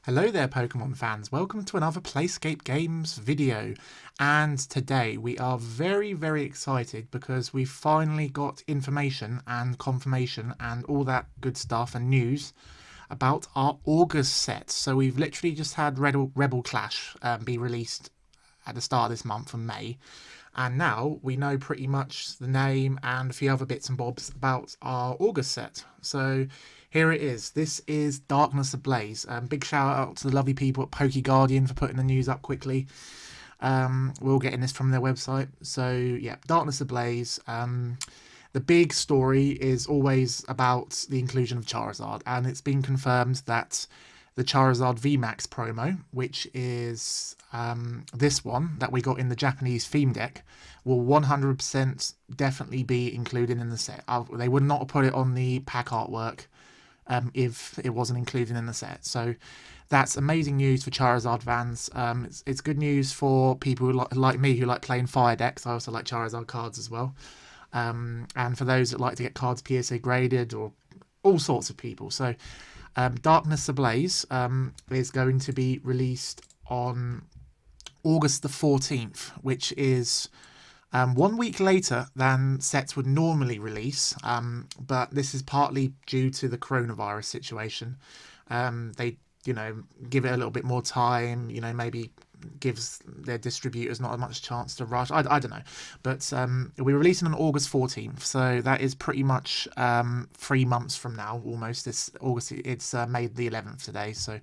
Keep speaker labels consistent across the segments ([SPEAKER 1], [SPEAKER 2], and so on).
[SPEAKER 1] Hello there Pokemon fans, welcome to another PlaySkape Games video, and today we are very excited because we've finally got information and confirmation and all that good stuff and news about our August set. So we've literally just had Rebel Clash be released at the start of this month from May, and now we know pretty much the name and a few other bits and bobs about our August set. So here it is. This is Darkness Ablaze. Big shout out to the lovely people at Guardian for putting the news up quickly. We're all getting this from their website. So yeah, Darkness Ablaze. The big story is always about the inclusion of Charizard, and it's been confirmed that the Charizard VMAX promo, which is this one that we got in the Japanese theme deck, will 100% definitely be included in the set. They would not have put it on the pack artwork if it wasn't included in the set. So that's amazing news for Charizard fans. It's good news for people who like me, who like playing fire decks. I also like Charizard cards as well. And for those that like to get cards PSA graded, or all sorts of people. So Darkness Ablaze is going to be released on August the 14th, which is 1 week later than sets would normally release, but this is partly due to the coronavirus situation. They, give it a little bit more time, maybe gives their distributors not as much chance to rush. I don't know. But we're releasing on August 14th, so that is pretty much 3 months from now, almost. This August, it's May the 11th today, so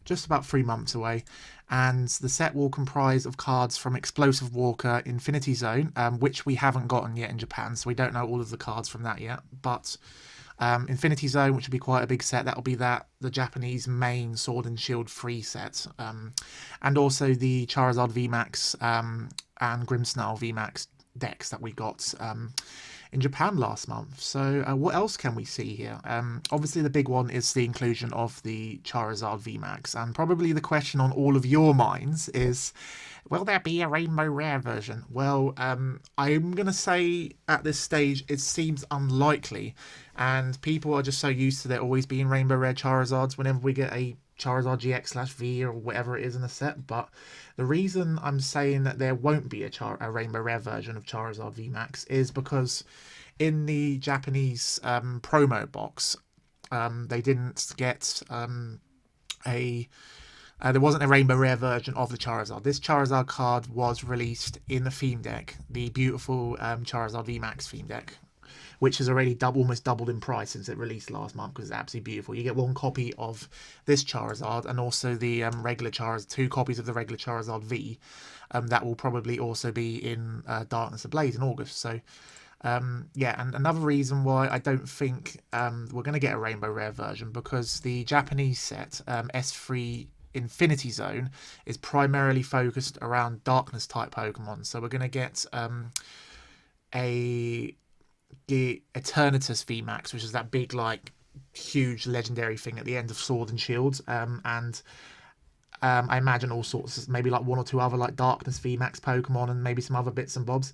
[SPEAKER 1] just about 3 months away. And the set will comprise of cards from Explosive Walker, Infinity Zone, which we haven't gotten yet in Japan, so we don't know all of the cards from that yet. But Infinity Zone, which will be quite a big set, that'll be the Japanese main Sword and Shield free set. And also the Charizard VMAX and Grimmsnarl VMAX decks that we got in Japan last month. So what else can we see here? Obviously the big one is the inclusion of the Charizard VMAX, and probably the question on all of your minds is, will there be a Rainbow Rare version? Well, I'm going to say at this stage it seems unlikely, and people are just so used to there always being Rainbow Rare Charizards whenever we get a Charizard GX/V or whatever it is in the set. But the reason I'm saying that there won't be a Rainbow Rare version of Charizard VMAX is because in the Japanese promo box, they didn't get there wasn't a Rainbow Rare version of the Charizard. This Charizard card was released in the theme deck, the beautiful Charizard VMAX theme deck, which has already almost doubled in price since it released last month, because it's absolutely beautiful. You get one copy of this Charizard and also the regular Charizard, 2 copies of the regular Charizard V. That will probably also be in Darkness Ablaze in August. So yeah, and another reason why I don't think we're going to get a Rainbow Rare version, because the Japanese set, S3 Infinity Zone, is primarily focused around Darkness type Pokemon. So we're going to get the Eternatus VMAX, which is that big, huge legendary thing at the end of Sword and Shield, and I imagine all sorts of, maybe 1 or 2 other Darkness VMAX Pokemon, and maybe some other bits and bobs.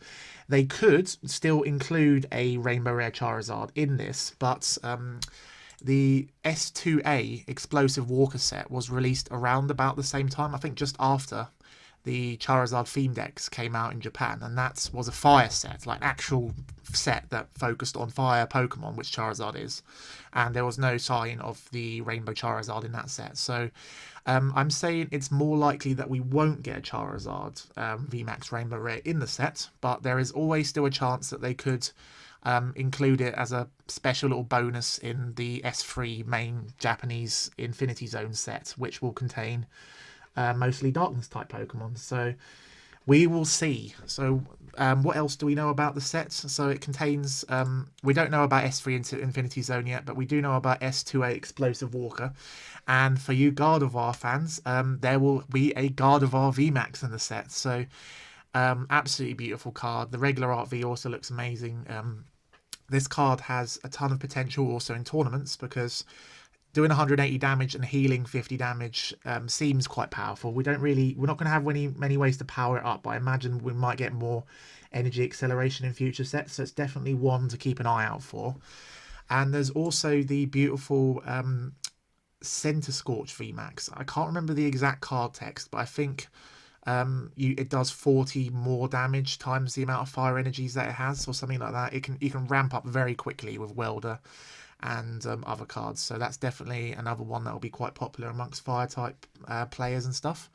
[SPEAKER 1] They could still include a Rainbow Rare Charizard in this, but the S2A Explosive Walker set was released around about the same time, I think just after the Charizard theme decks came out in Japan, and that was a fire set, actual set that focused on fire Pokemon, which Charizard is, and there was no sign of the Rainbow Charizard in that set. So I'm saying it's more likely that we won't get a Charizard VMAX Rainbow Rare in the set, but there is always still a chance that they could include it as a special little bonus in the S3 main Japanese Infinity Zone set, which will contain mostly Darkness type Pokemon. So we will see. So what else do we know about the set? So it contains, we don't know about S3 into Infinity Zone yet, but we do know about S2A Explosive Walker. And for you Gardevoir fans, there will be a Gardevoir VMAX in the set. So absolutely beautiful card. The regular art V also looks amazing. This card has a ton of potential also in tournaments, because doing 180 damage and healing 50 damage seems quite powerful. We're not going to have many ways to power it up, but I imagine we might get more energy acceleration in future sets, so it's definitely one to keep an eye out for. And there's also the beautiful Center Scorch VMAX. I can't remember the exact card text, but I think it does 40 more damage times the amount of fire energies that it has, or something like that. You can ramp up very quickly with Welder and other cards, so that's definitely another one that will be quite popular amongst fire type players and stuff.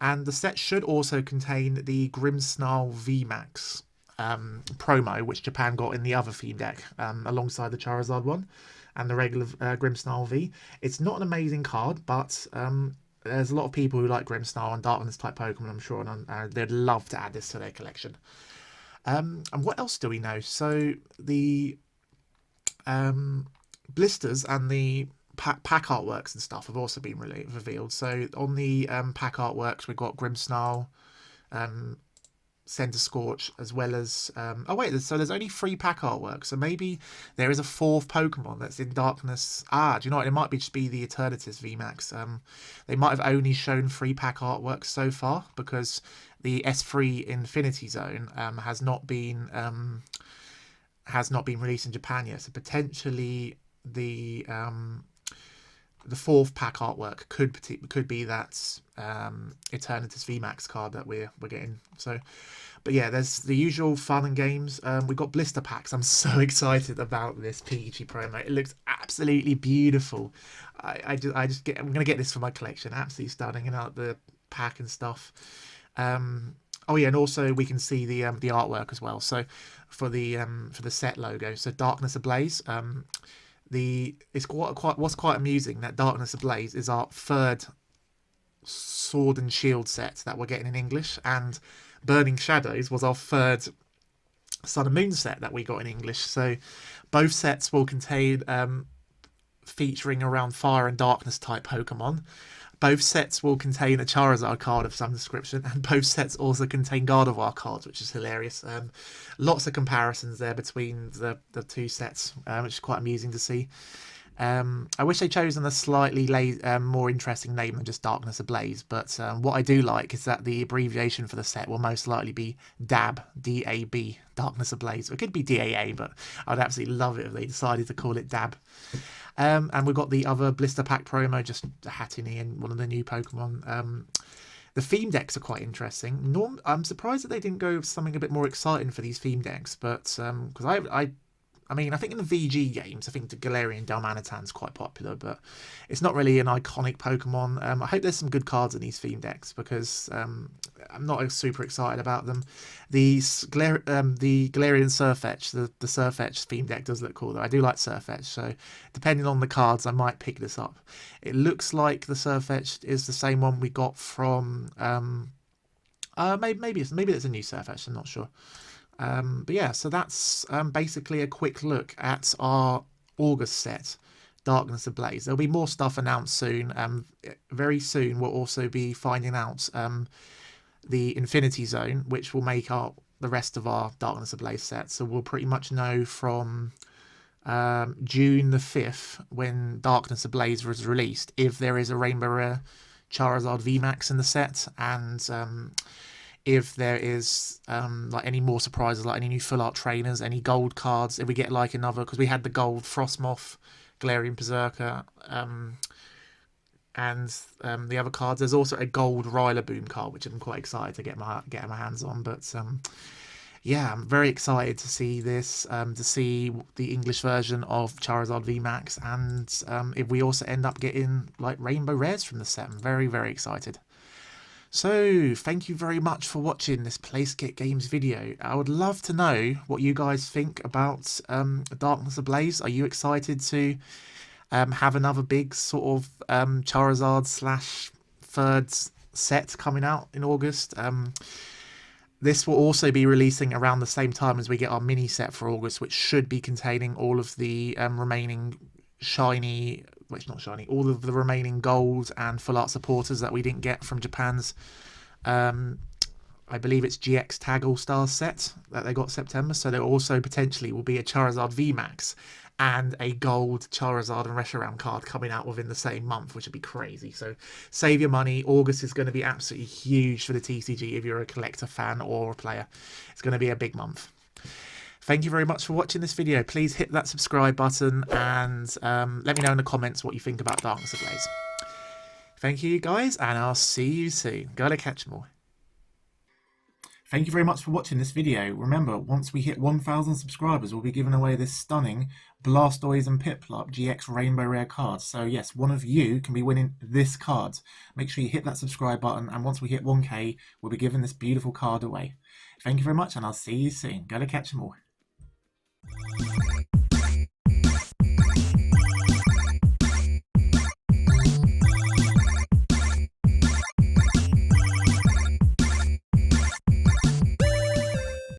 [SPEAKER 1] And the set should also contain the Grimmsnarl VMAX promo, which Japan got in the other theme deck alongside the Charizard one and the regular Grimmsnarl V. It's not an amazing card, but there's a lot of people who like Grimmsnarl and Darkness type Pokemon, I'm sure, and they'd love to add this to their collection. And what else do we know? So the blisters and the pack artworks and stuff have also been revealed. So on the pack artworks, we've got Grimmsnarl, Center Scorch, as well as oh wait, so there's only 3 pack artworks, so maybe there is a 4th Pokemon that's in Darkness. Do you know what, it might just be the Eternatus VMAX. They might have only shown 3 pack artworks so far, because the S3 Infinity Zone has not been released in Japan yet, so potentially the 4th pack artwork could be that Eternatus VMAX card that we're getting. So, but yeah, there's the usual fun and games. We've got blister packs. I'm so excited about this Pikachu promo. It looks absolutely beautiful. I'm gonna get this for my collection. Absolutely stunning, and out the pack and stuff. Oh yeah, and also we can see the artwork as well. So for the set logo, so Darkness Ablaze. It's what's quite amusing that Darkness Ablaze is our 3rd Sword and Shield set that we're getting in English, and Burning Shadows was our 3rd Sun and Moon set that we got in English. So both sets will contain featuring around fire and darkness type Pokemon. Both sets will contain a Charizard card of some description, and both sets also contain Gardevoir cards, which is hilarious. Lots of comparisons there between the 2 sets, which is quite amusing to see. I wish they'd chosen a slightly more interesting name than just Darkness Ablaze, but what I do like is that the abbreviation for the set will most likely be DAB, D-A-B, Darkness Ablaze. It could be DAA, but I'd absolutely love it if they decided to call it DAB. And we've got the other blister pack promo, just Hatini and one of the new Pokemon. The theme decks are quite interesting. I'm surprised that they didn't go with something a bit more exciting for these theme decks, but because I mean, I think in the VG games, I think the Galarian Dalmanitan's quite popular, but it's not really an iconic Pokemon. I hope there's some good cards in these theme decks, because I'm not super excited about them. The Galarian Sirfetch, the Sirfetch theme deck does look cool, though. I do like Sirfetch, so depending on the cards, I might pick this up. It looks like the Sirfetch is the same one we got from... maybe it's a new Sirfetch, I'm not sure. But yeah, so that's basically a quick look at our August set, Darkness Ablaze. There'll be more stuff announced soon. Very soon we'll also be finding out the Infinity Zone, which will make up the rest of our Darkness Ablaze set. So we'll pretty much know from June the 5th, when Darkness Ablaze was released, if there is a Rainbow Rare Charizard VMAX in the set, and if there is like any more surprises, like any new full art trainers, any gold cards, if we get like another, because we had the gold Frostmoth, Galarian Berserker, and the other cards. There's also a gold Rillaboom card, which I'm quite excited to get my hands on. But yeah, I'm very excited to see this, to see the English version of Charizard VMAX, and if we also end up getting like Rainbow Rares from the set. I'm very, very excited. So, thank you very much for watching this PlaySkape Games video. I would love to know what you guys think about Darkness Ablaze. Are you excited to have another big sort of Charizard / 3rd set coming out in August? This will also be releasing around the same time as we get our mini set for August, which should be containing all of the remaining shiny... all of the remaining gold and full art supporters that we didn't get from Japan's I believe it's GX Tag All Stars set that they got September. So there also potentially will be a Charizard VMAX and a gold Charizard and Reshiram card coming out within the same month, which would be crazy. So save your money. August is going to be absolutely huge for the TCG if you're a collector fan or a player. It's going to be a big month. Thank you very much for watching this video. Please hit that subscribe button and let me know in the comments what you think about Darkness Ablaze. Thank you guys, and I'll see you soon. Gotta catch them all. Thank you very much for watching this video. Remember, once we hit 1,000 subscribers, we'll be giving away this stunning Blastoise and Piplup GX Rainbow Rare card. So yes, one of you can be winning this card. Make sure you hit that subscribe button, and once we hit 1K, we'll be giving this beautiful card away. Thank you very much, and I'll see you soon. Gotta catch them all.